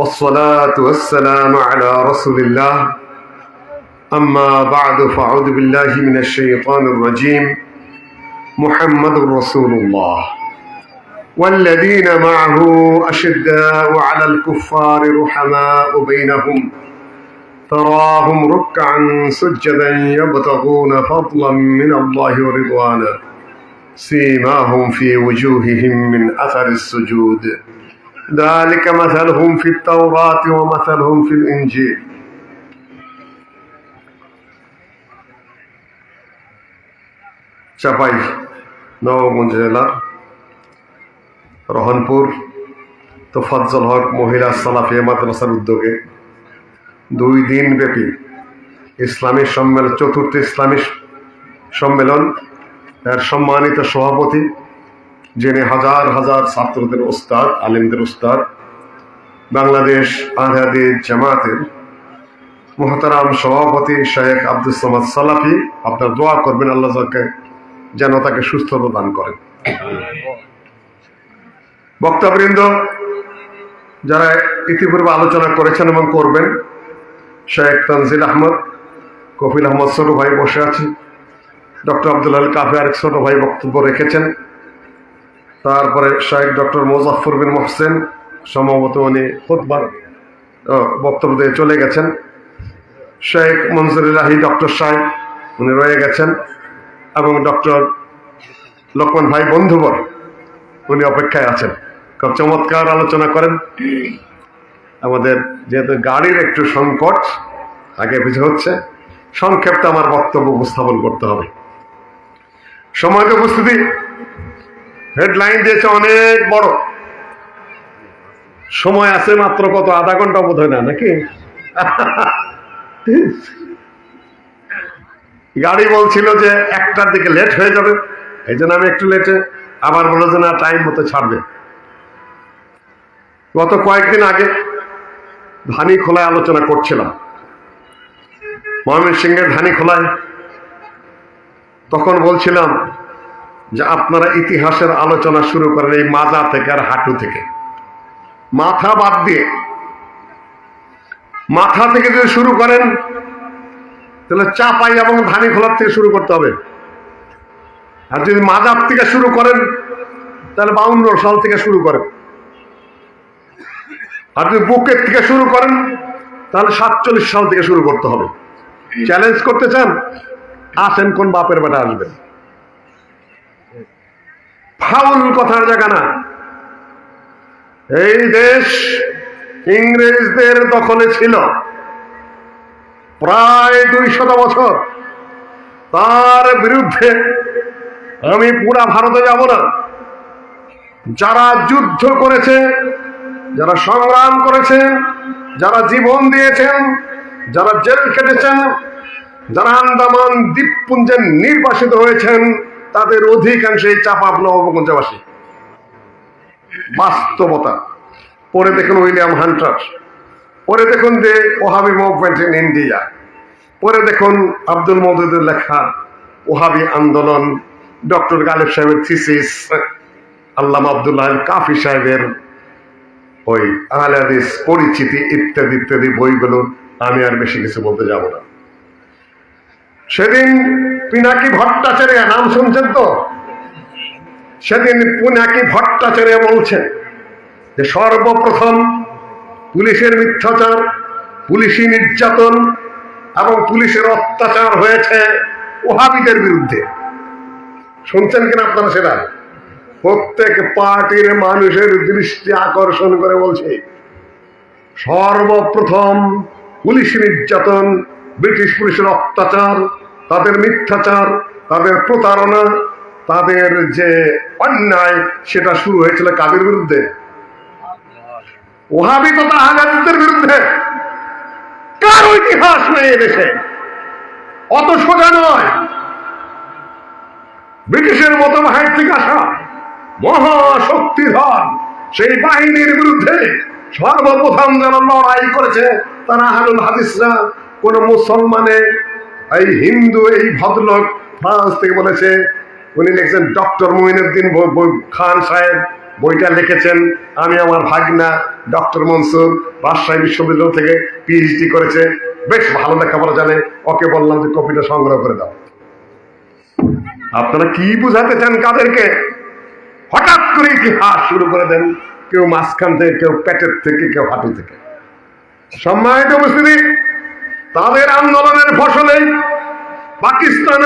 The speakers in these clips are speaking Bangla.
والصلاة والسلام على رسول الله أما بعد فأعوذ بالله من الشيطان الرجيم محمد رسول الله والذين معه أشداء على الكفار رحماء بينهم تراهم ركعا سجدا يبتغون فضلا من الله ورضوانا سيماهم في وجوههم من أثر السجود ذلك مثلهم في التوراة ومثلهم في الإنجيل চাপাই নবগঞ্জ জেলার রহনপুর তোফাজ্জল হক মহিলা সালাফিয়া মাদ্রাসার উদ্যোগে 2 দিন ব্যাপী ইসলামী সম্মেলন, চতুর্থ ইসলামী সম্মেলন এর সম্মানিত সভাপতি, যিনি হাজার হাজার ছাত্রদের ওস্তাদ, আলেমদের ওস্তাদ, বাংলাদেশ আহলে জামাতের মুহতারাম সভাপতি শেখ আব্দুস সামাদ সালাফি। আপনার দোয়া করবেন আল্লাহ যেন তাকে সুস্থতা দান করেন। বক্তাবৃন্দ যারা ইতিপূর্বে আলোচনা করেছেন এবং করবেন, শেখ তানজিল আহমদ, কফিল আহমদ ছোট ভাই বসে আছে, ডক্টর আব্দুল আল কাফি আরেক ছোট ভাই বক্তব্য রেখেছেন, তারপরে শেখ ডক্টর মোজাফফর বিন মোহসেন সম্ভবত উনি খুতবার বক্তব্য দিয়ে চলে গেছেন, শেখ মনজুরুল্লাহি ডক্টর সাহেব উনি রয়ে গেছেন, এবং ডক্টর লোকমান ভাই বন্ধুবর উনি অপেক্ষায় আছেন। খুব চমৎকার আলোচনা করেন। আমাদের যেহেতু গাড়ির একটু সংকট, আগে পিছিয়ে হচ্ছে, সংক্ষেপে আমার বক্তব্য উপস্থাপন করতে হবে। সময় উপস্থিতি, হেডলাইন দিয়েছে অনেক বড়, সময় আছে মাত্র কত, আধা ঘন্টা বোধ হয় না নাকি? গাড়ি বলছিল যে 1টার দিকে লেট হয়ে যাবে, এই জন্য আমি একটু লেটে, আবার বলে যে না টাইম মতো ছাড়বে। গত কয়েকদিন আগে ধানীখোলায় আলোচনা করছিলাম, ময়মনসিংহের ধানীখোলায়। তখন বলছিলাম যে আপনারা ইতিহাসের আলোচনা শুরু করেন এই মাজা থেকে আর হাঁটু থেকে, মাথা বাদ দিয়ে। মাথা থেকে যদি শুরু করেন তাহলে চাপাই এবং ধানীখোলার থেকে শুরু করতে হবে, আর যদি মাজার থেকে শুরু করেন তাহলে 52 সাল থেকে শুরু করেন, আর যদি বুকের থেকে শুরু করেন তাহলে 47 সাল থেকে শুরু করতে হবে। চ্যালেঞ্জ করতে চান? আসেন, কোন বাপের বেটা আসবেন। ফাউল কথার জায়গা না। এই দেশ ইংরেজদের দখলে ছিল প্রায় 200 বছর। তার বিরুদ্ধে আমি পুরা ভারতে যাব না। যারা যুদ্ধ করেছে, যারা সংগ্রাম করেছেন, যারা জীবন দিয়েছেন, যারা জেল কেটেছেন, যারা আন্দামান দ্বীপপুঞ্জে নির্বাসিত হয়েছেন, তাদের অধিকাংশই চাপাব নবগঞ্জবাসী। বাস্তবতা পরে দেখুন উইলিয়াম হান্টার, পরে দেখুন যে ওহাবি মুভমেন্ট ইন ইন্ডিয়া, পরে দেখুন আব্দুল মওদুদের লেখা ওহাবি আন্দোলন, ডক্টর গালিব সাহেবের থিসিস, আল্লামা আব্দুল্লাহ আল কাফি সাহেবের ওই আহলে হাদিস পরিচিতি ইত্যাদি ইত্যাদি বইগুলো। আমি আর বেশি কিছু বলতে যাব না। সেদিন পিনাকি ভট্টাচার্য, নাম শুনছেন তো? সেদিন পিনাকি ভট্টাচার্য বলছেন যে সর্বপ্রথম পুলিশের মিথ্যাচার, পুলিশি নির্যাতন এবং পুলিশের অত্যাচার হয়েছে ওহাবিদের বিরুদ্ধে। শুনছেন কিনা আপনারা? সেটা প্রত্যেক পার্টির মানুষের দৃষ্টি আকর্ষণ করে বলছে, সর্বপ্রথম পুলিশ নির্যাতন, ব্রিটিশ পুলিশের অত্যাচার, তাদের মিথ্যাচার, তাদের প্রতারণা, তাদের যে অন্যায়, সেটা শুরু হয়েছিল কাদের বিরুদ্ধে? ওহাবি তথা আহলাদিসদের বিরুদ্ধে। কারো ইতিহাস নেই এদেশে, অত সোজা নয়। ব্রিটিশের মতো বাহির থেকে আসা মহাশক্তিধর সেই বাহিনীর বিরুদ্ধে সর্বপ্রথম যারা লড়াই করেছে তারা আহলুল হাদিসরা। কোন মুসলমানে, এই হিন্দু, এই ভদ্রলোক ফ্রান্স থেকে বলেছে, উনি লিখছেন ডক্টর মঈনুদ্দিন খান সাহেব, বইটা লিখেছেন আমি আমার ভাগনা ডক্টর মনসুর, রাজশাহী বিশ্ববিদ্যালয় থেকে পিএইচডি করেছে, বেশ ভালো লেখাপড়া জানে। ওকে বললাম যে কপিটা সংগ্রহ করে দাও। আপনারা কি বুঝাতে চান কাদেরকে? হঠাৎ করে ইতিহাস শুরু করে দেন, কেউ মাঝখান থেকে, কেউ পেটের থেকে, কেউ হাঁটু থেকে। সম্মানিত উপস্থিতি, তাদের আন্দোলনের ফসলে পাকিস্তান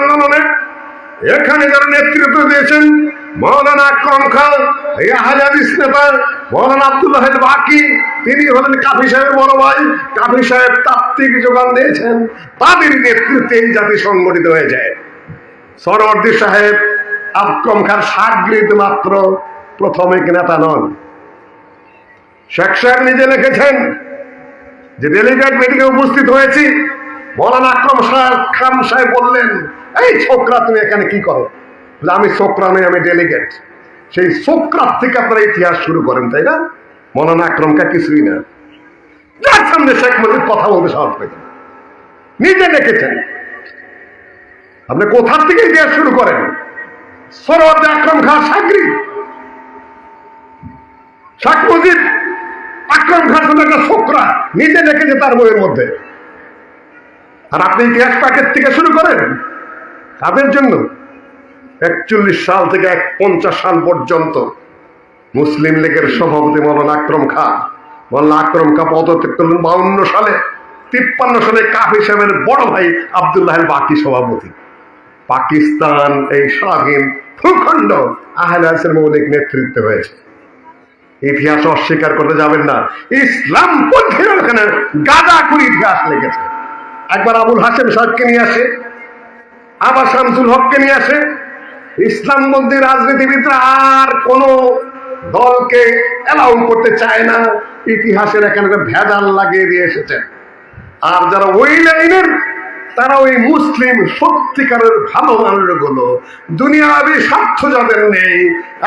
আন্দোলনে এখানে যারা নেতৃত্ব দিয়েছেন মৌলানা আকরম খান, হাদিস নেতা মৌলানা আব্দুল্লাহ বাকি, তিনি হলেন কাফি সাহেবের বড় ভাই। কাফি সাহেব তাত্ত্বিক যোগান দিয়েছেন, তাদের নেতৃত্বে এই জাতি সংগঠিত হয়ে যায়। সরওয়ার্দী সাহেব আকরম খান সাগরিদ মাত্র, প্রথমিক নেতা নন। শেখ সাহেব নিজে লিখেছেন যে ডেলিগেট মিটিংয়ে উপস্থিত হয়েছি, মৌলানা আকরম খান সাহেব বললেন, এই ছোকরা তুমি এখানে কি করো? আমি ছোকরা নই, আমি ডেলিগেট। সেই ছোকরা থেকে আপনারা ইতিহাস শুরু করেন, তাই না? মৌলানা আকরম খান কিছুই না, যার সামনে শেখ মুজিব কথা বলতে সাহস পেতেন, নিজে লিখেছেন। আপনি কোথার থেকে ইতিহাস শুরু করেন? সরওয়ার্দী আকরম খান সাগরিদ, শেখ মুজিব আকরম খান শুধু একটা ছোকরা, নিজে লিখেছে তার বইয়ের মধ্যে। আর আপনি ইতিহাস প্যাকেট থেকে শুরু করেন কাদের জন্য? 41 সাল থেকে 50 সাল পর্যন্ত মুসলিম লীগের সভাপতি মৌলানা আকরম খান পদত্যাগ করলেন 52 সালে। 53 সালে কাফি সাহেবের বড় ভাই আব্দুল্লাহ বাকি সভাপতি। পাকিস্তান এই স্বাধীন ভূখণ্ড আহলে হাদিসের মৌলিক নেতৃত্বে হয়েছে। ইতিহাস অস্বীকার করতে যাবেন না। ইসলাম পন্থীরা ওখানে গাদা করে ইতিহাস লিখেছে। একবার আবুল হাসেম সাহেবকে নিয়ে আসে, আবার শামসুল হককে নিয়ে আসে। ইসলামপন্থী রাজনীতিবিদরা আর কোন দলকে এলাউ করতে চায় না, ইতিহাসের এখানে ভেজাল লাগিয়ে দিয়ে এসেছে। আর যারা ওই লাইনের, তারা ওই মুসলিম সত্যিকারের ভালো মানুষগুলো, দুনিয়াবী স্বার্থ যাদের নেই,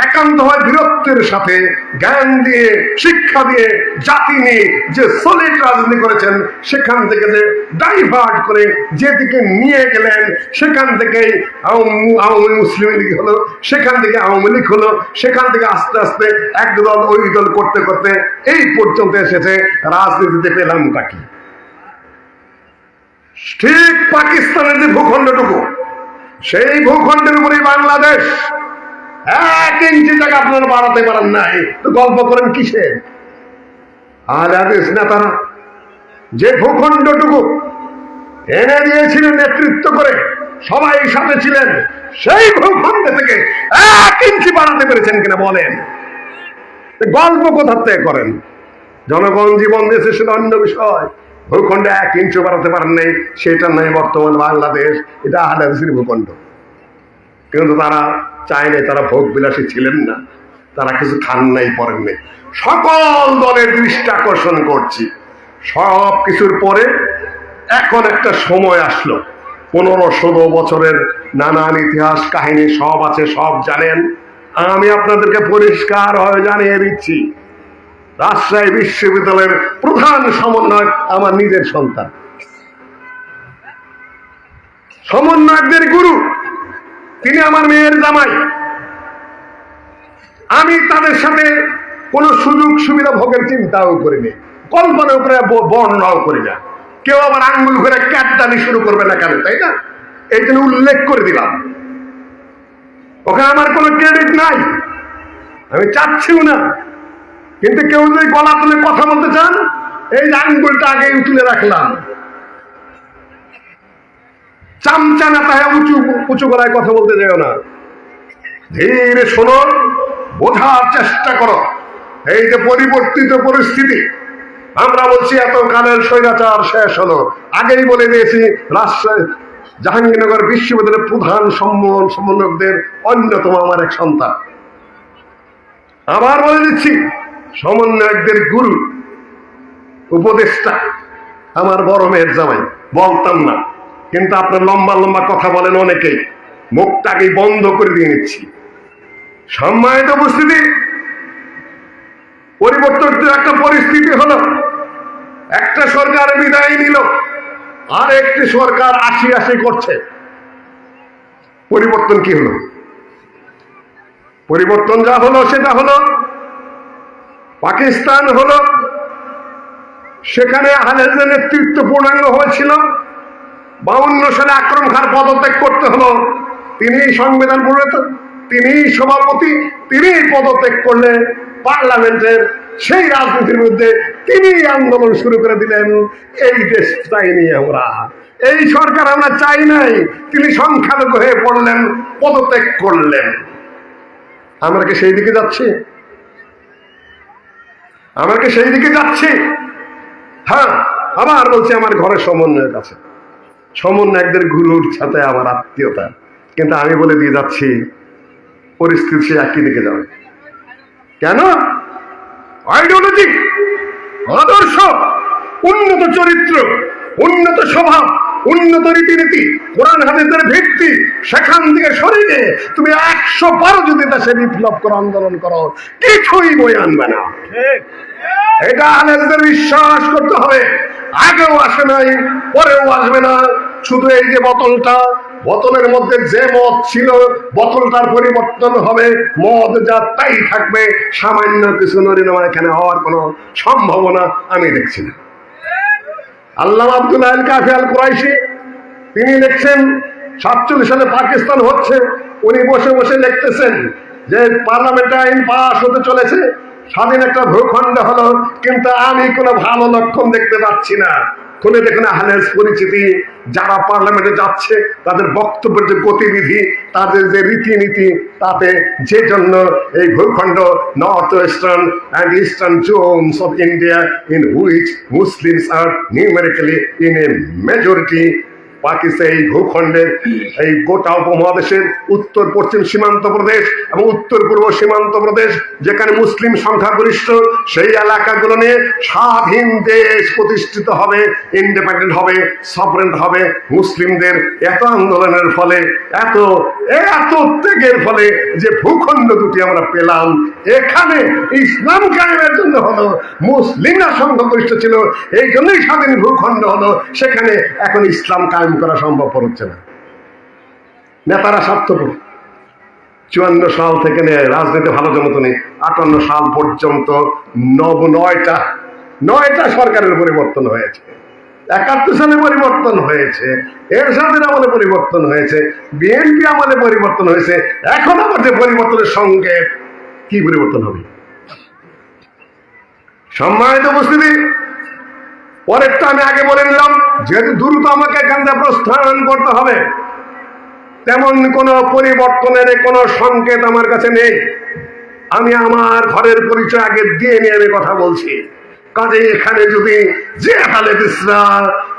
একান্ত হয় বীরত্বের সাথে জ্ঞান দিয়ে, শিক্ষা দিয়ে, জাতি নিয়ে যে সলিড রাজনীতি করেছেন, সেখান থেকে যে ডাইভার্ট করে যেদিকে নিয়ে গেলেন, সেখান থেকে আওয়ামী মুসলিম লীগ হলো, সেখান থেকে আওয়ামী লীগ হলো, সেখান থেকে আস্তে আস্তে এক দল ওই দল করতে করতে এই পর্যন্ত এসেছে। রাজনীতিতে পেলামটা কি? ঠিক পাকিস্তানের যে ভূখণ্ডটুকু, সেই ভূখণ্ডের উপরে বাংলাদেশ। 1 ইঞ্চি জায়গা আপনারা বাড়াতে পারেন নাই, তো গল্প করেন কিসের? আহলে হাদিস নেতারা যে ভূখণ্ডটুকু এনে দিয়েছিলেন নেতৃত্ব করে, সবাই সাথে ছিলেন, সেই ভূখণ্ড থেকে 1 ইঞ্চি বাড়াতে পেরেছেন কিনা বলেন? গল্প কোথার থেকে করেন? জনগণ জীবন দিয়েছে, সেটা অন্য বিষয়। ভূখণ্ডে 1 ইঞ্চি বাড়াতে পারেন নাই, সেটা নয় বর্তমান বাংলাদেশ। এটা আহলে হাদিসের ভূখণ্ড। কিন্তু তারা চায় নাই, তারা ভোগ বিলাসী ছিলেন না, তারা কিছু খান নাই, পরেন নাই। সকল দলের দৃষ্টি আকর্ষণ করছি। সব কিছুর পরে এখন একটা সময় আসলো, 15-16 বছরের নানান ইতিহাস কাহিনী সব আছে, সব জানেন। আমি আপনাদেরকে পরিষ্কার হয়ে জানিয়ে দিচ্ছি, রাজশাহী বিশ্ববিদ্যালয়ের প্রধান সমন্বয়ক আমার নিজের সন্তান। সমন্বয়কদের গুরু তিনি আমার মেয়ের জামাই। আমি তাদের সাথে কোনো সুযোগ সুবিধা ভোগের চিন্তাও করিনি, কল্পনা করে বর্ণনাও করি না। কেউ আবার আঙ্গুল করে ক্যাটদানি শুরু করবে না কেন, তাই না? এই জন্য উল্লেখ করে দিলাম। ওখানে আমার কোনো ক্রেডিট নাই, আমি চাচ্ছিও না। কিন্তু কেউ যদি গলা তুলে কথা বলতে চান, এই আঙ্গুলটা আগে তুলে রাখলাম। চামচা না তাই উঁচু গলায় কথা বলতে যাও না, ধীরে শোনো, বোঝার চেষ্টা করো। এই যে পরিবর্তিত পরিস্থিতি, আমরা বলছি এত কালের স্বৈরাচার শেষ হলো। আগেই বলে দিয়েছি, রাজশাহী জাহাঙ্গীরনগর বিশ্ববিদ্যালয়ের প্রধান সমন্বয়কদের অন্যতম আমার এক সন্তান। আবার বলে দিচ্ছি, সমন্বয়কদের গুরু উপদেষ্টা আমার বড় মেয়ের জামাই। বলতাম না, কিন্তু আপনার লম্বা লম্বা কথা বলেন অনেকেই, মুখটাকেই বন্ধ করে দিয়ে নিচ্ছি। সম্মানিত উপস্থিতি, পরিবর্তিত একটা পরিস্থিতি হলো, একটা সরকার বিদায় নিল, আর একটি সরকার আসি করছে। পরিবর্তন কি হলো? পরিবর্তন যা হলো সেটা হলো পাকিস্তান হলো, সেখানে আহলের নেতৃত্ব পূর্ণাঙ্গ হয়েছিল। 52 সালে আকরম খান পদত্যাগ করতে হলো, তিনি সংবিধান প্রণেতা, তিনি সভাপতি, তিনি পদত্যাগ করলে পার্লামেন্টের সেই রাজনীতির মধ্যে তিনি আন্দোলন শুরু করে দিলেন, এই দেশ চাইনি আমরা, এই সরকার আমরা চাই নাই। তিনি সংখ্যালঘু হয়ে পড়লেন, পদত্যাগ করলেন। আমরা কি সেই দিকে যাচ্ছি? আমরা কি সেই দিকে যাচ্ছি? হ্যাঁ, আবার বলছি, আমার ঘরে সমন্বয়ক আছে, সমন্বয়কদের গুরুর সাথে আমার আত্মীয়তা, কিন্তু আমি বলে দিয়ে যাচ্ছি পরিস্থিতি সে একই দিকে যাবে। কেন? আইডিওলজি, আদর্শ, উন্নত চরিত্র, উন্নত স্বভাব, উন্নত রীতিনীতি, কোরআন হাদিসের ভিত্তি, সেখান থেকে সরে গিয়ে তুমি 112 যদি দেশে বিপ্লব করো, আন্দোলন করো, কিছুই বই আনবে না। এটা আহলেদের বিশ্বাস করতে হবে। আগেও আসে নাই, পরেও আসবে না। শুধু এই যে বোতলের মধ্যে যে মদ ছিল, বোতলটার পরিবর্তন হবে, মদ যা তাই থাকবে, সামান্য কিছু নরিনামা এখানে হওয়ার কোনো সম্ভাবনা আমি দেখছি না। আল্লামা আব্দুল্লাহ আল কাফি আল কুরাইশি তিনি লিখছেন 47 সালে পাকিস্তান হচ্ছে, উনি বসে বসে লিখতেছেন যে পার্লামেন্টে আইন পাস হতে চলেছে, স্বাধীন একটা ভূখণ্ড হলো, কিন্তু আমি কোনো ভালো লক্ষণ দেখতে পাচ্ছি না। খুলে দেখুন আহলের পরিচিতি, যারা পার্লামেন্টে যাচ্ছে তাদের বক্তব্যের যে গতিবিধি, তাদের যে রীতিনীতি, তাতে যে জন্য এই ভূখণ্ড north western and eastern Jones of India in which Muslims R numerically in a majority, Pakistan এই ভূখণ্ডের এই গোটা উপমহাদেশের উত্তর পশ্চিম সীমান্ত প্রদেশ এবং উত্তর পূর্ব সীমান্ত প্রদেশ যেখানে মুসলিম সংখ্যাগরিষ্ঠ, সেই এলাকাগুলো নিয়ে স্বাধীন দেশ প্রতিষ্ঠিত হবে, ইন্ডিপেন্ডেন্ট হবে, সফরেন্ট হবে। মুসলিমদের এত আন্দোলনের ফলে, এত ত্যাগের ফলে যে ভূখণ্ড দুটি আমরা পেলাম, এখানে ইসলাম কায়েমের জন্য হলো, মুসলিমরা সংখ্যাগরিষ্ঠ ছিল, এই জন্যই স্বাধীন ভূখণ্ড হলো, সেখানে এখন ইসলাম কায়েম করা সম্ভব হচ্ছে না। নেতারা স্বার্থপর। 54 সাল থেকে নিয়ে রাজনীতি ভালো জমতো নেই, 58 সাল পর্যন্ত 9টা সরকারের পরিবর্তন হয়েছে। 71 সালে পরিবর্তন হয়েছে, এরশাদের আমলে পরিবর্তন হয়েছে, বিএনপি আমলে পরিবর্তন হয়েছে। এখন আমাদের পরিবর্তনের সঙ্গে কি পরিবর্তন হবে? সম্মানিত উপস্থিতি, পরেরটা আমি আগে বলে নিলাম, যেহেতু দ্রুত আমাকে এখান থেকে প্রস্থান করতে হবে, তেমন কোন পরিবর্তনের কোন সংকেত আমার কাছে নেই। আমি আমার ঘরের পরিচয় আগে দিয়ে নিয়ে আমি কথা বলছি। কাজে এখানে যদি যে আহলে হাদিসরা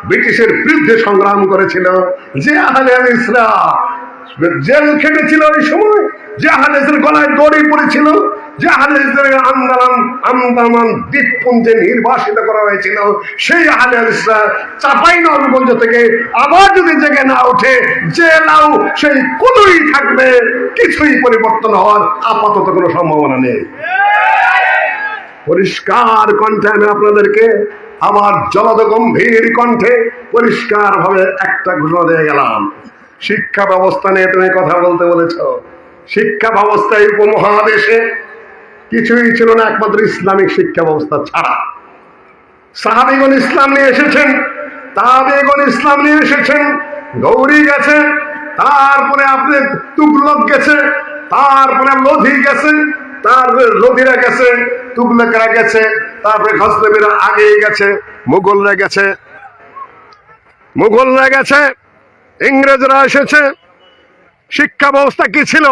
ব্রিটিশের বিরুদ্ধে সংগ্রাম করেছিল, যে আহলে হাদিসরা জেল খেটেছিল ওই সময়, যে আহলে হাদিসের গলায় দড়ি পড়েছিল, যে আহলে হাদিসের আন্দামান দ্বীপপুঞ্জে নির্বাসিত করা হয়েছিল, সেই আহলে হাদিসরা চাঁপাইনবাবগঞ্জ থেকে আবার যদি জেগে না ওঠে, জেলাও সেই কোনোই থাকবে, কিছুই পরিবর্তন হওয়ার আপাতত কোনো সম্ভাবনা নেই। পরিষ্কার কণ্ঠে আমি আপনাদেরকে আবার জলদ গম্ভীর কণ্ঠে পরিষ্কার ভাবে একটা ঘোষণা দিয়ে গেলাম। শিক্ষা ব্যবস্থা নিয়ে তুমি কথা বলতে বলেছ। শিক্ষা ব্যবস্থায় উপমহাদেশে কিছুই ছিল না একমাত্র ইসলামিক শিক্ষা ব্যবস্থা ছাড়া। সাহাবীগণ ইসলাম নিয়ে এসেছেন, তাবেঈগণ ইসলাম নিয়ে এসেছেন, গৌরী গেছে, তারপরে আপনার তুগলক গেছে, তারপরে লোধি গেছে, তারপরে লোধিরা গেছে, তুগলকরা গেছে, তারপরে গজনবীরা আগে গেছে, মুঘলরা গেছে, ইংরেজরা এসেছে। শিক্ষা ব্যবস্থা কি ছিল?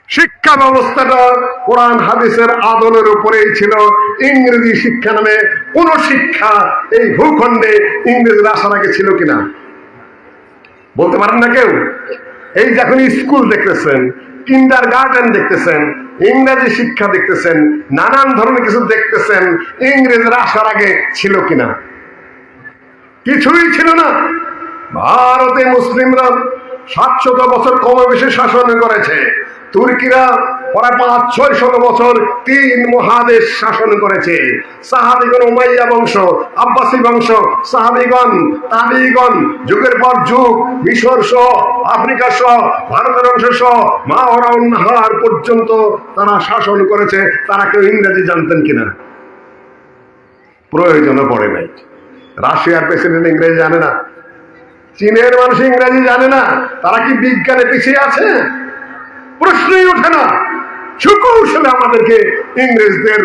শিক্ষা ব্যবস্থাটা কোরআন হাদিসের আদলের উপরেই ছিল। ইংরেজি শিক্ষা নামে কোন শিক্ষা এই ভূখণ্ডে ইংরেজরা আসার আগে ছিল কিনা বলতে পারেন না কেউ? এই যখন স্কুল দেখতেছেন, কিন্ডার গার্ডেন দেখতেছেন, ইংরেজি শিক্ষা দেখতেছেন, নানান ধরনের কিছু দেখতেছেন, ইংরেজরা আসার আগে ছিল কিনা? কিছুই ছিল না। ভারতে মুসলিমরা 700 বছর কমে বেশি শাসন করেছে। তুর্কিরা প্রায় 500-600 বছর 3 মহাদেশ শাসন করেছে। সাহাবীগণ উমাইয়া বংশ, আব্বাসী বংশ, সাহাবীগণ, তাবিঈগণ, যুগের পর যুগ মিশর সহ, আফ্রিকা সহ, ভারতের অংশ সহ মাওরাউন নাহার পর্যন্ত তারা শাসন করেছে। তারা কেউ ইংরেজি জানতেন কিনা? প্রয়োজনও পড়ে নাই। রাশিয়ার প্রেসিডেন্ট ইংরেজি জানে না, চীনের মানুষ ইংরেজি জানে না, তারা কি বিজ্ঞানে পিছিয়ে আছে? প্রশ্নই ওঠে না। সুকৌশলে আমাদেরকে ইংরেজদের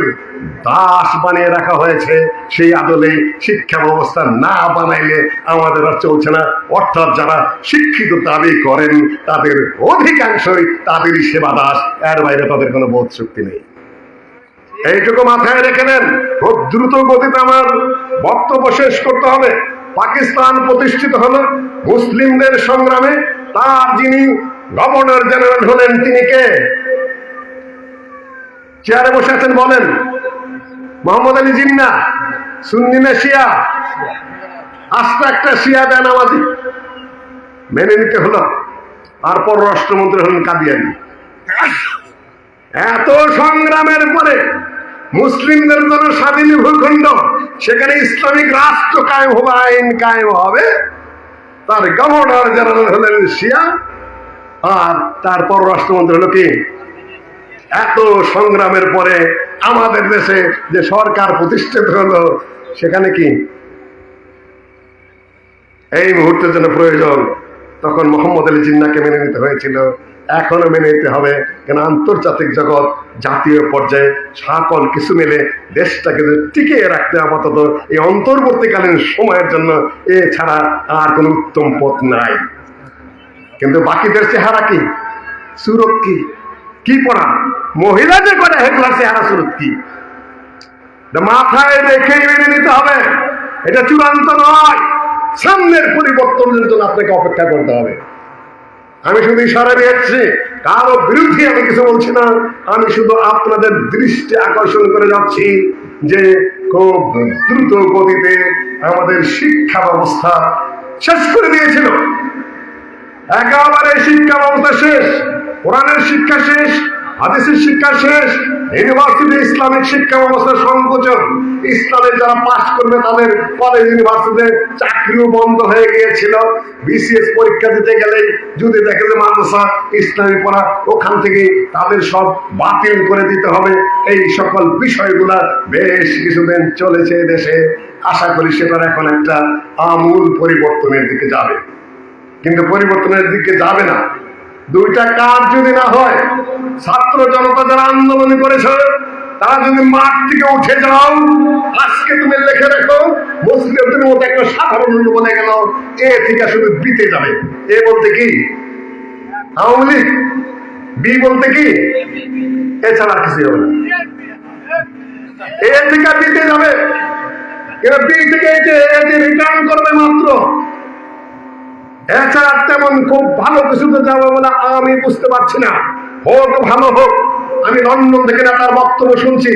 দাস বানিয়ে রাখা হয়েছে। সেই আদলে শিক্ষা ব্যবস্থা না বানাইলে আমাদের আর চলছে না। অর্থাৎ যারা শিক্ষিত দাবি করেন তাদের অধিকাংশই তাদেরই সেবা দাস, এর বাইরে তাদের কোনো বোধ শক্তি নেই। এইটুকু মাথায় রেখে নেন। খুব দ্রুত গতিতে আমার বক্তব্য শেষ করতে হবে। পাকিস্তান প্রতিষ্ঠিত হলো মুসলিমদের সংগ্রামে। তার যিনি গভর্নর জেনারেল হলেন তিনি কে? চেয়ারে বসে আছেন, বলেন। মোহাম্মদ আলী জিন্না? সুন্নি না শিয়া? আস্তে একটা শিয়া বেনামাজি, মেনে নিতে হলো। আর পররাষ্ট্রমন্ত্রী হলেন কাদিয়ানী। এত সংগ্রামের পরে মুসলিমদের জন্য স্বাধীন ভূখণ্ড, সেখানে ইসলামিক রাষ্ট্র কায়েম হবে, আইন কায়েম হবে, তার গভর্নর জেনারেল হলেন শিয়া, আর তার পররাষ্ট্রমন্ত্রী হলো কি? এত সংগ্রামের পরে আমাদের দেশে যে সরকার প্রতিষ্ঠিত হলো, সেখানে কি এই মুহূর্তের জন্য প্রয়োজন? তখন মোহাম্মদ আলী জিন্নাকে মেনে নিতে হয়েছিল, এখনো মেনে নিতে হবে। কেন আন্তর্জাতিক জগৎ, জাতীয় পর্যায়ে সকল কিছু মিলে দেশটাকে টিকিয়ে রাখতে আপাতত এই অন্তর্বর্তীকালীন সময়ের জন্য এছাড়া আর কোনো উত্তম পথ নাই। কিন্তু বাকিদের চেহারা কি, সুরত কি, কি পড়া মহিলা যে করে হেগুলার চেহারা সুরত কি, মাথায় রেখেই মেনে নিতে হবে। এটা চূড়ান্ত নয়, সামনের পরিবর্তনের জন্য আপনাকে অপেক্ষা করতে হবে। আমি শুধু ইশারা দিয়েছি, কারো বিরুদ্ধে আমি কিছু বলছি না। আমি শুধু আপনাদের দৃষ্টি আকর্ষণ করে যাচ্ছি যে খুব দ্রুত গতিতে আমাদের শিক্ষা ব্যবস্থা শেষ করে দিয়েছিল। একেবারে শিক্ষা ব্যবস্থা শেষ, কোরআনের শিক্ষা শেষ, হাদিসের শিক্ষা শেষ, ইউনিভার্সিটি ইসলামিক শিক্ষা ব্যবস্থা সংকোচন। ইসলামের যারা পাস করবে তাদের কলেজ ইউনিভার্সিটিতে চাকরিও বন্ধ হয়ে গিয়েছিল। বিসিএস পরীক্ষা দিতে গেলেই যদি দেখে যে মাদ্রাসা ইসলামী পড়া, ওখান থেকে তাদের সব বাতিল করে দিতে হবে। এই সকল বিষয়গুলা বেশ কিছুদিন চলেছে দেশে। আশা করি সেটার এখন একটা আমূল পরিবর্তনের দিকে যাবে। কিন্তু পরিবর্তনের দিকে যাবে না দুইটা কাজ যদি না হয়। ছাত্র জনতা যারা আন্দোলন করেছে তারা যদি মাঠ থেকে উঠে যাও, আজকে তুমি লিখে রেখো, মুসলিমদের মতো একটা সাধারণ বলে গেল, এ থেকে শুধু বিতে যাবে। এ বলতে কি আওয়ামী লীগ, বি বলতে কি, এছাড়া কিছু হবে না। এ থেকে বিতে যাবে, বি থেকে রিটার্ন করবে মাত্র। এছাড়া তেমন খুব ভালো কিছুতে যাবে বলে আমি বুঝতে পারছি না। হোক ভালো হোক, আমি লন্ডন থেকে তার বক্তব্য শুনছি,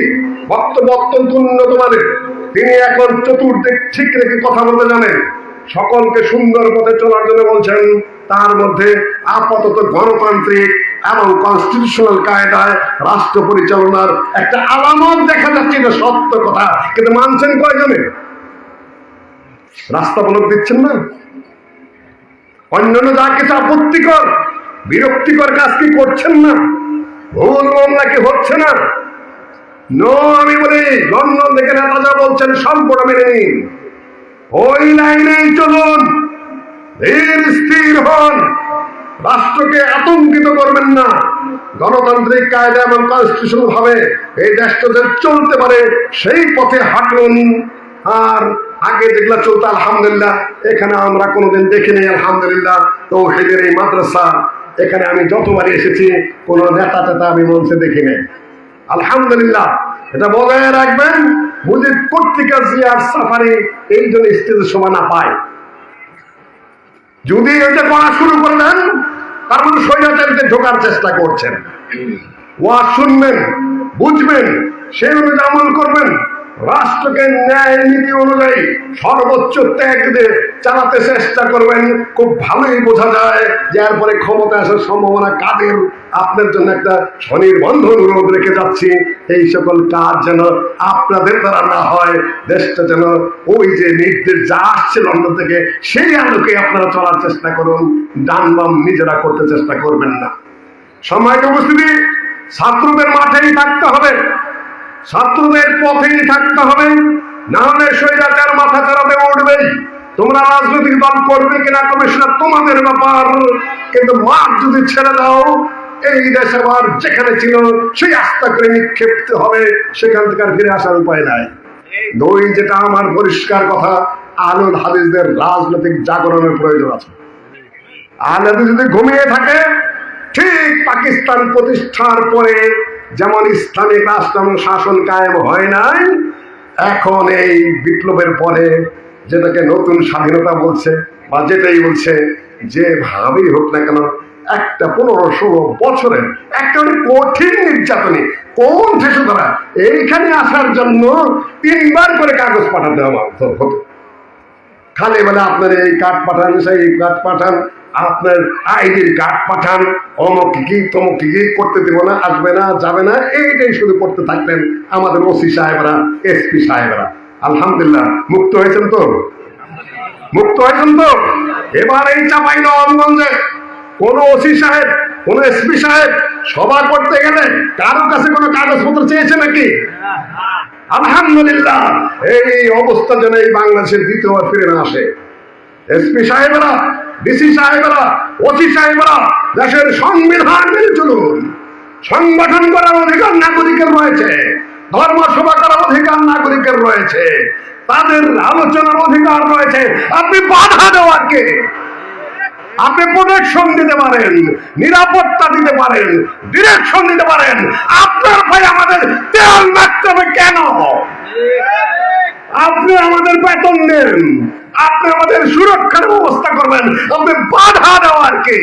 বক্তব্য অত্যন্ত উন্নত মানের। তিনি এখন চতুর্দিক ঠিক রেখে কথা বলতে জানেন, সকলকে সুন্দর পথে চলার জন্য বলছেন। তার মধ্যে আপাতত গণতান্ত্রিক এবং কনস্টিটিউশনাল কায়দায় রাষ্ট্র পরিচালনার একটা আলামত দেখা যাচ্ছে, এটা সত্য কথা। কিন্তু মানছেন কয়জনে? রাস্তা বলক দিচ্ছেন না। অন্যান্য যা কিছু আপত্তিকর বিরক্তিকর কাজ কি করছেন না? ভুল মামলা কি হচ্ছে না? নো, আমি বলি লন্ডন থেকে নেতা যা বলছেন সম্পূর্ণ মেনে নিন, ওই লাইনেই চলুন, ধীর স্থির হন, রাষ্ট্রকে আতঙ্কিত করবেন না। গণতান্ত্রিক কায়দা এবং কনস্টিটিউশন ভাবে এই দেশটা যে চলতে পারে সেই পথে হাঁটুন। আর আগে যেগুলা চলতো আলহামদুলিল্লাহ, এখানে আমরা কোনোদিন দেখিনি আলহামদুলিল্লাহ। তাওহীদের এই মাদ্রাসা, এখানে আমি যতবারই এসেছি কোন নেতা টেতা আমি মঞ্চে দেখি নাই আলহামদুলিল্লাহ। এটা বজায় রাখবেন। মুজিব পত্রিকা জিয়ার সাফারি এই জন্য স্টেজে শোভা না পায়। যদি এটা করা শুরু করে দেন, তার মানে স্বৈরাচারীতে ঢোকার চেষ্টা করছেন। ওয়াজ শুনবেন, বুঝবেন, সেই অনুযায়ী আমল করবেন। রাষ্ট্রকে ন্যায় নীতি অনুযায়ী সর্বোচ্চ ত্যাগ দিয়ে চালাতে চেষ্টা করবেন। খুব ভালোই বোঝা যায় যে এরপরে ক্ষমতা আসার সম্ভাবনা কাদের। আপনার জন্য একটা স্বনির্বন্ধ অনুরোধ রেখে যাচ্ছি, এই সকল কাজ যেন আপনাদের দ্বারা না হয়। দেশটা যেন ওই যে নির্দেশ যা আসছে লন্ডন থেকে সেই আলোকে আপনারা চলার চেষ্টা করুন, ডান বাম নিজেরা করতে চেষ্টা করবেন না। সম্মানিত উপস্থিতি, ছাত্রদের মাঠেই থাকতে হবে, ছাত্রদের পথেই থাকতে হবে, না হলে স্বৈরাচার মাথা চালাতে উঠবেই। তোমরা রাজনৈতিক দল করবে কিনা করবে সেটা তোমাদের ব্যাপার, কিন্তু মাঠ যদি ছেড়ে দাও এই দেশ আবার যেখানে ছিল সেই আস্থা করে নিক্ষেপতে হবে, সেখান থেকে আর ফিরে আসার উপায় নাই। দুই, যেটা আমার পরিষ্কার কথা, আহলুল হাদিসদের রাজনৈতিক জাগরণের প্রয়োজন আছে। আহলে হাদিস যদি ঘুমিয়ে থাকে, ঠিক পাকিস্তান প্রতিষ্ঠার পরে যেমন ইসলামিক রাষ্ট্র শাসন কায়েম হয় নাই, এখন এই বিপ্লবের পরে যেটাকে নতুন স্বাধীনতা বলছে বা যেটাই বলছে, যেভাবেই হোক না কেন একটা 15-16 বছরের একটা কঠিন নির্যাতনে কোন ঠেসে ধরা এইখানে আসার জন্য 3বার করে কাগজ পাঠাতে হতো। খালি বলে আপনার এই কার্ড পাঠান, সেই কার্ড পাঠান, আপনার আইডির কার্ড পাঠান, অমুক কি তমুক কি করতে দেবো না, আসবে না, যাবে না, এইটাই শুধু করতে থাকলেন আমাদের ওসি সাহেবরা, এসপি সাহেবরা। আলহামদুলিল্লাহ মুক্ত হয়েছেন তো, মুক্ত হয়েছেন তো। এবার এই চাঁপাইনবাবগঞ্জে কোন ওসি সাহেব, কোন এসপি সাহেব সভা করতে গেলে কারো কাছে কোনো কাগজপত্র চেয়েছে নাকি? আলহামদুলিল্লাহ, এই অবস্থা যেন এই বাংলাদেশের দ্বিতীয়বার ফিরে না আসে। এসপি সাহেবরা, ডিসি সাহেবরা, ওসি সাহেবরা দেশের সংবিধান মেনে চলুন। সংগঠন করার অধিকার নাগরিকের রয়েছে, ধর্মসভা করার অধিকার নাগরিকের রয়েছে, তাদের আলোচনার অধিকার রয়েছে। আপনি বাধা দেওয়ার কে? আপনি প্রোটেকশন দিতে পারেন, নিরাপত্তা দিতে পারেন, ডিরেকশন দিতে পারেন। আপনার ভাই আমাদের তেল মারতে হবে কেন? আপনি আমাদের বেতন দেন, আপনি আমাদের সুরক্ষার ব্যবস্থা করবেন, আপনি বাধা দেওয়ার কে?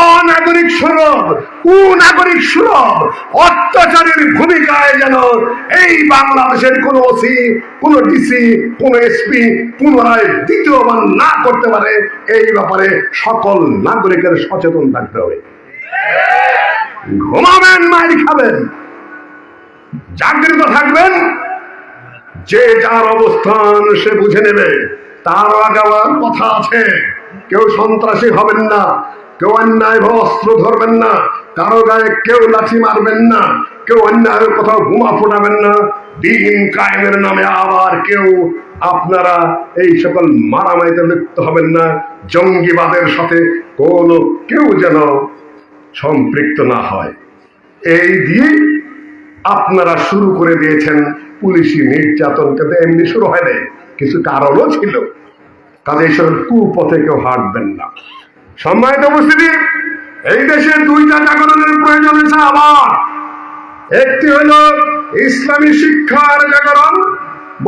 অনাগরিক সুলভ, কুনাগরিক সুলভ অত্যাচারীর ভূমিকায় যেন এই বাংলাদেশের কোন ওসি, কোন ডিসি, কোন এসপি পুনরায় দ্বিতীয়বার না করতে পারে, এই ব্যাপারে সকল নাগরিকের সচেতন থাকতে হবে। ঘুমাবেন, মাইর খাবেন, জাগৃত থাকবেন। যে যার অবস্থান সে বুঝে নেবে, তার আগে আমার কথা আছে। কেউ সন্ত্রাসী হবেন না, কেউ অন্যায় অস্ত্র ধরবেন না, কারো গায়ে কেউ লাঠি মারবেন না, কেউ অন্যায়ের কোথাও বোমা ফোটাবেন না। দিন কায়েমের নামে আবার কেউ আপনারা এই সকল মারামারিতে লিপ্ত হবেন না। জঙ্গিবাদের সাথে কোনো কেউ যেন সম্পৃক্ত না হয়। এই দিয়ে আপনারা শুরু করে দিয়েছেন পুলিশি নির্যাতন, কিন্তু এমনি শুরু হয় নাই, কিছু কারণও ছিল। কাজে এইসব কুপথে কেউ হাঁটবেন না। সম্মানিত উপস্থিতি, এই দেশে 2টা জাগরণের প্রয়োজন হয়েছে আবার। একটি হল ইসলামী শিক্ষার জাগরণ।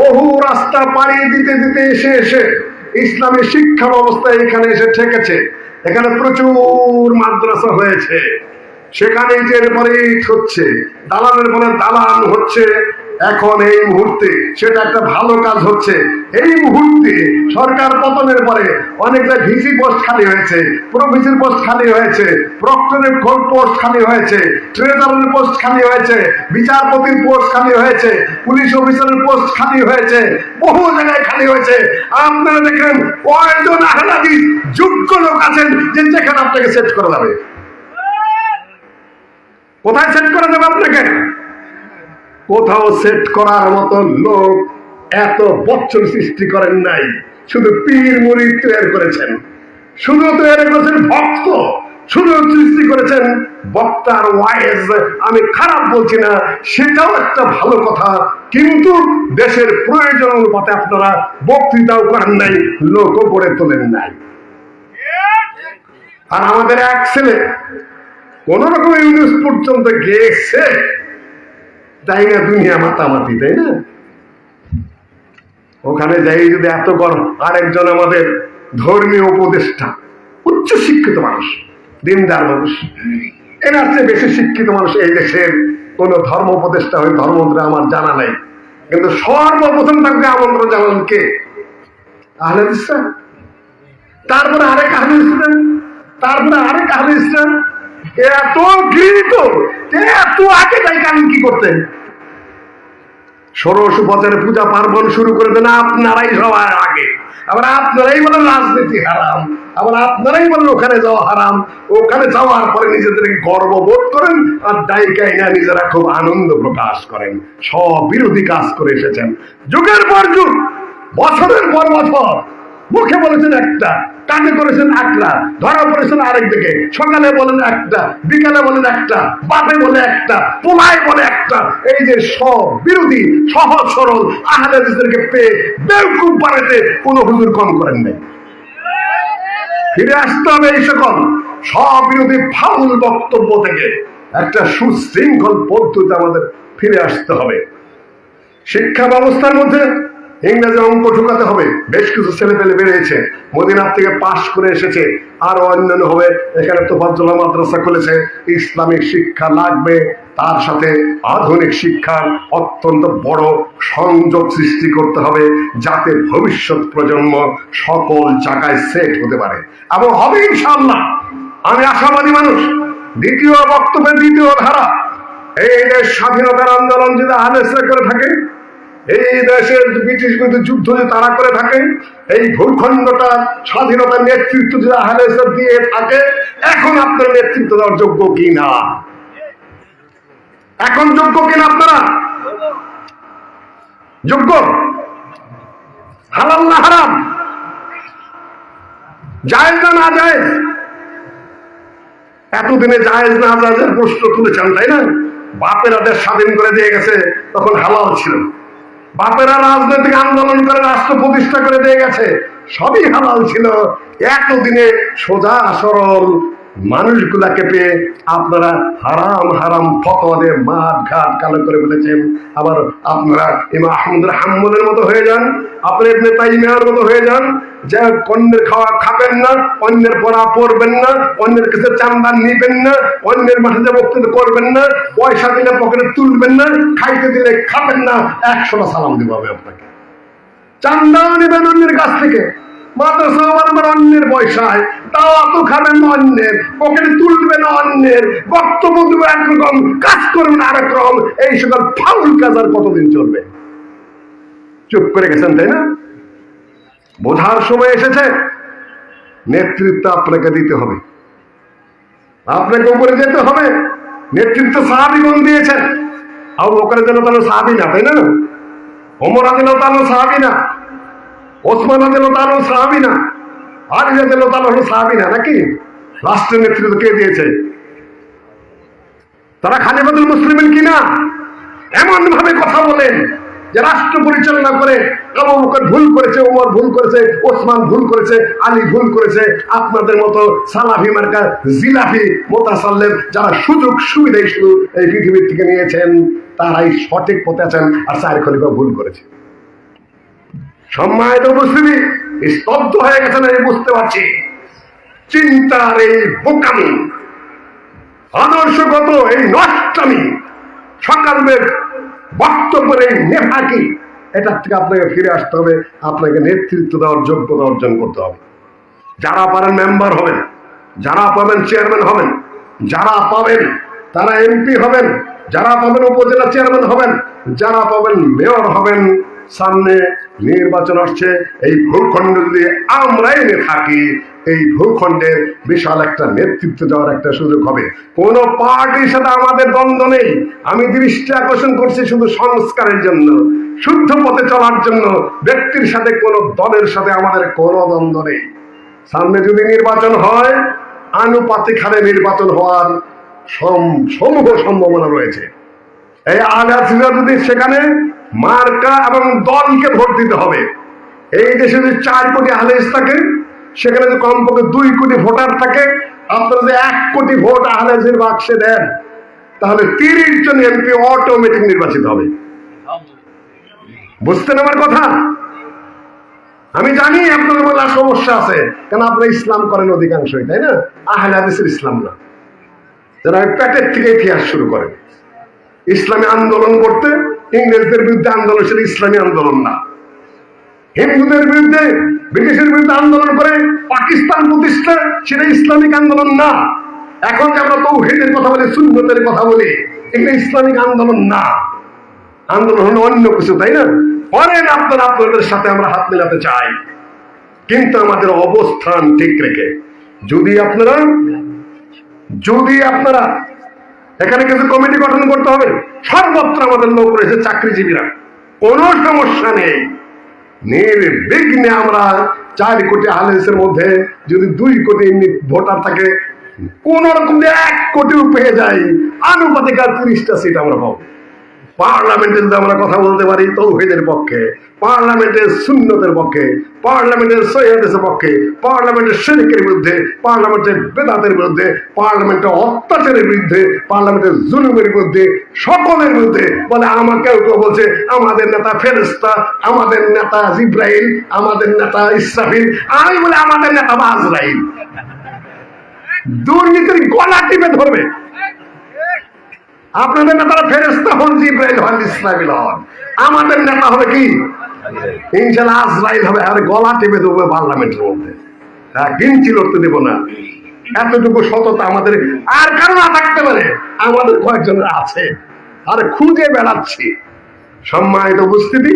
বহু রাস্তা পাড়ি দিতে দিতে এসে ইসলামী শিক্ষা ব্যবস্থা এখানে এসে ঠেকেছে। এখানে প্রচুর মাদ্রাসা হয়েছে, সেখানে ইটের পরে ইট হচ্ছে, দালানের পরে দালান হচ্ছে। এখন এই মুহূর্তে সেটা একটা ভালো কাজ হচ্ছে। এই মুহূর্তে সরকার পতনের পরে অনেকটা ভিসি পোস্ট খালি হয়েছে, প্রভিসির পোস্ট খালি হয়েছে, প্রক্টরের পোস্ট খালি হয়েছে, ট্রেজারের পোস্ট খালি হয়েছে, বিচারপতির পোস্ট খালি হয়েছে, পুলিশ অফিসারের পোস্ট খালি হয়েছে, বহু জায়গায় খালি হয়েছে। আপনারা দেখেন কয়েকজন আহলে হাদিস যোগ্য লোক আছেন যে যেখানে আপনাকে সেট করা যাবে। কোথায় সেট করা যাবে আপনাকে? কোথাও সেট করার মতো লোক এত বছর সৃষ্টি করেন নাই, শুধু পীর মুরিদ তৈরি করেছেন, শুধু তৈরি করেছেন ভক্ত, শুধু সৃষ্টি করেছেন বক্তার ওয়াইজ। আমি খারাপ বলছি না, সেটাও একটা ভালো কথা, কিন্তু দেশের প্রয়োজন অনুপাতে আপনারা বক্তৃতাও করেন নাই, লোকও গড়ে তোলেন নাই। আর আমাদের এক ছেলে কোন রকম ইউনিস পর্যন্ত গিয়েছে, তাই না? দুনিয়া মাতামাতি, তাই না? ওখানে যাই যদি এত গরম। আরেকজন আমাদের ধর্মীয় উপদেষ্টা, উচ্চ শিক্ষিত মানুষ, দিনদার মানুষ, এর চেয়ে বেশি শিক্ষিত মানুষ এই দেশের কোন ধর্ম উপদেষ্টা হয় ধর্মমন্ত্রী আমার জানা নাই। কিন্তু সর্বপ্রথম তাকে আমন্ত্রণ জানালেন কে? আহলে হাদিস। তারপরে আরেক আহলে ইসলাম, তারপরে আরেক আহলে ইসলাম। এত ঘৃণিত, এত আগে যাইতেন কি করতেন? ষোড়শ বছরে পূজা পার্বণ শুরু করে দেন আপনারাই সবার আগে। আবার আপনারাই বলেন রাজনীতি হারাম, আবার আপনারাই বলেন ওখানে যাওয়া হারাম। ওখানে যাওয়ার পরে নিজেদেরকে গর্ববোধ করেন আর দায়িকায় না নিজেরা খুব আনন্দ প্রকাশ করেন। সব বিরোধী কাজ করে এসেছেন যুগের পর যুগ, বছরের পর বছর। মুখে বলেছেন একটা, কানে করেছেন একটা, ধরা পড়েছেন আরেক দিকে। সকালে বলেন একটা, বিকালে বলেন একটা, বাপে বলে একটা, পোলায় বলে একটা। এই যে সব বিরোধী সহজ সরল আহলে হাদিসদেরকে পেয়ে বেওকুফ বানাতে কোন হুজুর কম করেন নাই। ফিরে আসতে হবে এই সকল সব বিরোধী ফাউল বক্তব্য থেকে একটা সুশৃঙ্খল পদ্ধতি আমাদের ফিরে আসতে হবে। শিক্ষা ব্যবস্থার মধ্যে ইংরেজি অঙ্ক ঢুকাতে হবে। বেশ কিছু ছেলে পেলে বেরিয়েছে, মদিনার থেকে পাশ করে এসেছে, আরো অন্যান্য হবে। এখানে তোফাজ্জল মাদ্রাসা খুলেছে, ইসলামিক শিক্ষা লাগবে, তার সাথে আধুনিক শিক্ষার অত্যন্ত বড় সংযোগ সৃষ্টি করতে হবে, যাতে ভবিষ্যৎ প্রজন্ম সকল জায়গায় সেট হতে পারে এবং হবে ইনশাআল্লাহ। আমি আশাবাদী মানুষ। দ্বিতীয় বক্তব্যের দ্বিতীয় ধারা, এই দেশ স্বাধীনতার আন্দোলন যদি আহলে হাদিসরা করে থাকে, এই দেশের ব্রিটিশ বিরুদ্ধে যুদ্ধ যদি তারা করে থাকে, এই ভূখণ্ডটা স্বাধীনতার নেতৃত্ব যদি আহলে হাদিসরা দিয়ে থাকে, এখন আপনার নেতৃত্ব দেওয়ার যোগ্য কিনা? এখন যোগ্য কিনা? আপনারা যোগ্য? হালাল না হারাম? জায়েজ না না জায়েজ? এতদিনে জায়েজ না জায়েজের প্রশ্ন তুলেছেন, তাই না? বাপেরা দেশ স্বাধীন করে দিয়ে গেছে, তখন হালাল ছিল। বাপেরা রাজনৈতিক আন্দোলন করে রাষ্ট্র প্রতিষ্ঠা করে দিয়ে গেছে, সবই হালাল ছিল। এতদিনে সোজা সরল মানুষগুলাকে পেয়ে আপনারা হারাম হারাম ফতোয়া দিয়ে মাঠ ঘাট কালো করে ফেলেছেন। আবার আপনারা ইমাম আহমদ হাম্বলের মতো হয়ে যান, আপনার ইবনে তাইমিয়ার মতো হয়ে যান, যে অন্যের খাওয়া খাবেন না, অন্যের পড়া পড়বেন না, অন্যের কাছে চান্দা নিবেন না, অন্যের মাঠে যে বক্তব্য করবেন না, পয়সা দিলে পকেটে তুলবেন না, খাইতে দিলে খাবেন না, 100টা সালাম দিব হবে আপনাকে। চান্দাও নেবেন অন্যের কাছ থেকে, মাদ্রাসা বানাবেন অন্যের পয়সায়, দাওয়াতও খাবেন অন্যের, পকেটে তুলবেন অন্যের, বক্তব্য দেবেন একরকম, কাজ করবেন আরেক রকম। এই সকল ফাউল কাজ আর কতদিন চলবে? চুপ করে গেছেন, তাই না? বোঝার সময় এসেছে। নেতৃত্ব আপনাকে দিতে হবে, আপনাকে উপরে যেতে হবে। নেতৃত্ব সাহাবীগণ দিয়েছেন। আবু বকর রাদিয়াল্লাহু তাআলা সাহাবী না, তাই না? ওমর রাদিয়াল্লাহু তাআলা সাহাবী না, ওসমান রাদিয়াল্লাহু তাআলা সাহাবী না, আলী রাদিয়াল্লাহু তাআলা সাহাবী না, নাকি? রাষ্ট্রের নেতৃত্ব কে দিয়েছে? তারা খলিফাতুল মুসলিমিন কিনা? এমন ভাবে কথা বলেন যে রাষ্ট্র পরিচালনা করে আবু বকর ভুল করেছে, ওমর ভুল করেছে, ওসমান ভুল করেছে, আলী ভুল করেছে। আপনাদের মতো সালাফি মার্কা জিলাফি মুতাসাল্লিম যারা সুযোগ সুবিধাই শুধু এই পৃথিবীর থেকে নিয়েছেন, তারাই সঠিক পথে আছেন, আর চার খলিফা ভুল করেছে। সম্মানিত উপস্থিতি, স্তব্ধ হয়ে গেছেন, আমি বুঝতে পারছি। চিন্তার এই বোকামি, আদর্শগত এই নষ্টামি, সকালের বক্তব্যের এই নেফাকি, এটার থেকে আপনাকে ফিরে আসতে হবে। আপনাকে নেতৃত্ব দেওয়ার যোগ্যতা অর্জন করতে হবে। যারা পারেন মেম্বার হবেন, যারা পাবেন চেয়ারম্যান হবেন, যারা পাবেন তারা এমপি হবেন, যারা পাবেন উপজেলা চেয়ারম্যান হবেন, যারা পাবেন মেয়র হবেন। সামনে নির্বাচন আসছে। এই ভূখণ্ড যদি আমরা এনে থাকি, এই ভূখণ্ডের বিশাল একটা নেতৃত্ব দেওয়ার একটা সুযোগ হবে। কোন পার্টির সাথে আমাদের দ্বন্দ্ব নেই। আমি দৃষ্টি আকর্ষণ করছি শুধু সংস্কারের জন্য, শুদ্ধ পথে চলার জন্য। ব্যক্তির সাথে কোন দলের সাথে আমাদের কোনো দ্বন্দ্ব নেই। সামনে যদি নির্বাচন হয়, আনুপাতিক হারে নির্বাচন হওয়ার সমূহ সম্ভাবনা রয়েছে। এই আহলে হাদিসরা যদি সেখানে মার্কা এবং দলকে ভোট দিতে হবে। এই দেশে যদি 4 কোটি আহলে হাদিস থাকে, সেখানে যদি কমপক্ষে 2 কোটি ভোটার থাকে, আপনারা যদি 1 কোটি ভোট আহলে হাদিসের বাক্সে দেন, তাহলে 30 জন এমপি অটোমেটিক নির্বাচিত হবে। বুঝতেন আমার কথা? আমি জানি আপনাদের বলা সমস্যা আছে, কেন আপনারা ইসলাম করেন অধিকাংশই, তাই না? আহলে হাদিসের ইসলাম না, যারা পেটের থেকে ইতিহাস শুরু করেন। ইসলামী আন্দোলন করতে, ইংরেজদের বিরুদ্ধে আন্দোলন সেটা ইসলামী আন্দোলন না। হিন্দুদের বিরুদ্ধে, ব্রিটিশের বিরুদ্ধে আন্দোলন করে পাকিস্তান প্রতিষ্ঠা, সেটা ইসলামিক আন্দোলন না। এখন যে আমরা তাওহীদের কথা বলি, সুন্নতের কথা বলি, এটা ইসলামিক আন্দোলন না। আন্দোলন হলো অন্য কিছু, তাই না? পরেন আপনারা, আপনাদের সাথে আমরা হাত মেলাতে চাই, কিন্তু আমাদের অবস্থান ঠিক রেখে। যদি আপনারা এখানে কিছু কমিটি গঠন করতে হবে, সর্বত্র আমাদের লোক রয়েছে, চাকরিজীবীরা, কোনো সমস্যা নেই। নির্বিঘ্নে আমরা 4 কোটি আহলের মধ্যে যদি 2 কোটি ভোটার থাকে, কোন রকম 1 কোটিও পেয়ে যাই, আনুপাতিক 30টা সিট আমরা পাবো। পার্লামেন্টে যদি আমরা কথা বলতে পারি তাওহীদের পক্ষে, পার্লামেন্টের সুন্নতের পক্ষে, পার্লামেন্টের সহিহাদিসের পক্ষে, পার্লামেন্টের শিরকের বিরুদ্ধে, পার্লামেন্টের বেদাতের বিরুদ্ধে, পার্লামেন্টের অত্যাচারের বিরুদ্ধে, পার্লামেন্টের জুলুমের বিরুদ্ধে, সকলের বিরুদ্ধে বলে। আমাকেও কেউ বলছে আমাদের নেতা ফেরেশতা, আমাদের নেতা জিব্রাইল, আমাদের নেতা ইসরাফিল, আমি বলে আমাদের নেতা আজরাইল। দুর্নীতির গলা টিপে ধরবে। আপনাদের নেতারা ফেরেশতা হন, জিব্রাইল হন, ইসরাফিল হন, আমাদের নেতা হবে কি? ইনশাআল্লাহ আজরাইল হবে। আর গলা টিপে দেবো পার্লামেন্টের মধ্যে, কিঞ্চি লড়তে দেবো না। এতটুকু সততা আমাদের আর কারো না থাকতে পারে, আমাদের কয়েকজনের আছে, আর খুঁজে বেড়াচ্ছি। সম্মানিত উপস্থিতি,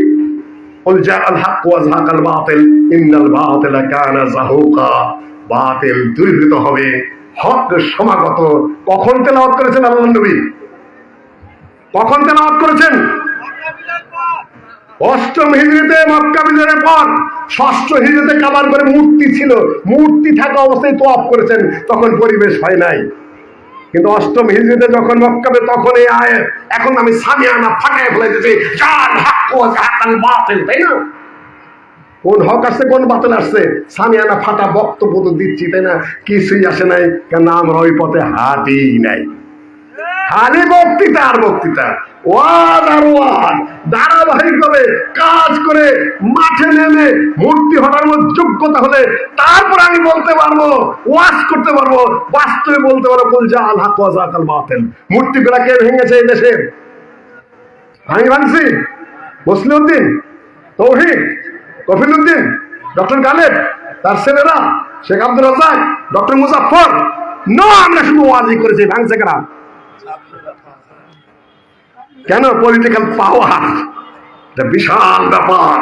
কুল জাআল হক ওয়া যাহাকাল বাতিল ইন্নাল বাতিলা কানা যাহুকা। বাতিল দূরীভূত হবে, হক সমাগত। কখন তেলাওয়াত করেছেন আল্লাহর নবী? কখন তেলাওয়াত করেছেন? 8ম হিজরিতে, মক্কা বিজয়ের পর। 6ষ্ঠ হিজরিতে কাবার করে মূর্তি ছিল, মূর্তি থাকা অবস্থায় তওয়াফ করেছেন, তখন পরিবেশ হয় নাই। কিন্তু 8ম হিজরিতে যখন মক্কাবে, তখন এই আয়াত। এখন আমি সামিয়ানা ফাটায় ফেলে দিতেছি, জাল হক ওয়া যাহাকাল বাতিল, তাই না? কোন হক আসছে, কোন বাতিল আসছে, সামিয়ানা ফাটা বক্তব্য তো দিচ্ছি, তাই না? কিছুই আসে নাই, কেন আমরা ওই পথে হাঁটি নাই। খালি বক্তৃতা আর বক্তৃতা, ওয়াজ আর ওয়াজ, ধারাবাহিকভাবে কাজ করে মাঠে নেমে মূর্তি হটানোর যোগ্যতা হলে তারপর আমি বলতে পারবো, ওয়াজ করতে পারবো, বাস্তবে বলতে পারবো কুল জাআল হক ওয়া যাহাকাল বাতিল। মূর্তিগুলা কে ভেঙেছে এই দেশে? আমি ভাঙছি? মসলিউদ্দিন, তৌহিদ, কফিলউদ্দিন, ডক্টর গালেব, তার ছেলেরা, শেখ আব্দুর রাজ্জাক, ডক্টর মুজাফফর। আমরা শুধু ওয়াজই করেছি, ভাঙছে কারা? কেন? পলিটিক্যাল পাওয়ার, এটা বিশাল ব্যাপার।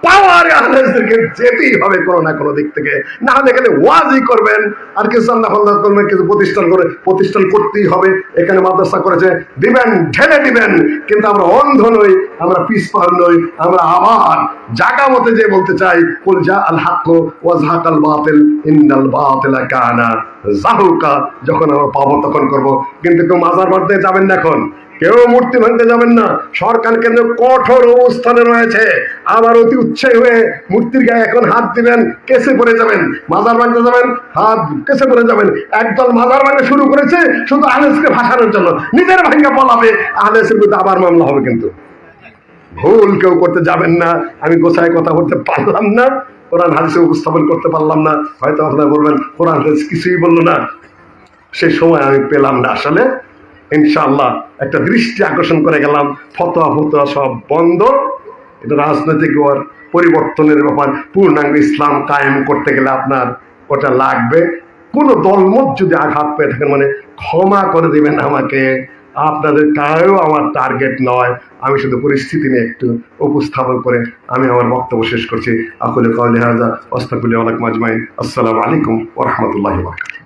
পাওয়ার আহলেদেরকে যেতেই হবে কোনো না কোনো দিক থেকে, না হলে এখানে ওয়াজই করবেন আর কিছু আল্লাহ করবেন, কিছু প্রতিষ্ঠান করতেই হবে। এখানে মাদ্রাসা করেছে, দিবেন, ঢেলে দিবেন, কিন্তু আমরা অন্ধ নই, আমরা পিছপা নই। আমরা আবার জায়গা মতে যে বলতে চাই, কুল জাআল হক ওয়া যাহাকাল বাতিল ইন্নাল বাতিলা কানা যাহুকা। যখন আমরা পাবো তখন করব, কিন্তু কেউ মাজার ভাঙতে যাবেন না, এখন কেউ মূর্তি ভাঙতে যাবেন না। সরকার কেন্দ্র কঠোর অবস্থানে রয়েছে। আবার অতি উৎসাহী হয়ে মূর্তির গায়ে এখন হাত দিবেন, কেসে পড়ে যাবেন। মাজার ভাঙতে যাবেন, হাত কেসে পড়ে যাবেন। একদল মাজার ভাঙা শুরু করেছে শুধু আহলেসকে ভাসানোর জন্য, নিজের ভাঙা বলাবে, আহলেসের বিরুদ্ধে আবার মামলা হবে। কিন্তু ভুল কেউ করতে যাবেন না। আমি গোছায় কথা বলতে পারলাম না, কোরআন হাদিসে উপস্থাপন করতে পারলাম না, হয়তো আপনারা বলবেন কোরআন হাদিস কিছুই বললো না। সেই সময় আমি পেলাম না আসলে। ইনশাআল্লাহ একটা দৃষ্টি আকর্ষণ করে গেলাম, ফতোয়া সব বন্ধ। এটা রাজনৈতিক পরিবর্তনের ব্যাপার। পূর্ণাঙ্গ ইসলাম কায়েম করতে গেলে আপনার ওটা লাগবে। কোন দলমত যদি আঘাত পেয়ে থাকেন, মানে ক্ষমা করে দিবেন আমাকে, আপনাদের কারও আমার টার্গেট নয়। আমি শুধু পরিস্থিতি নিয়ে একটু উপস্থাপন করে আমি আমার বক্তব্য শেষ করছি। আকুলু কাওলি হাযা ওয়াস্তাগফিরু লাকুম আজমাইন। আসসালামু আলাইকুম ওয়া রাহমাতুল্লাহি ওয়া বারাকাতুহু।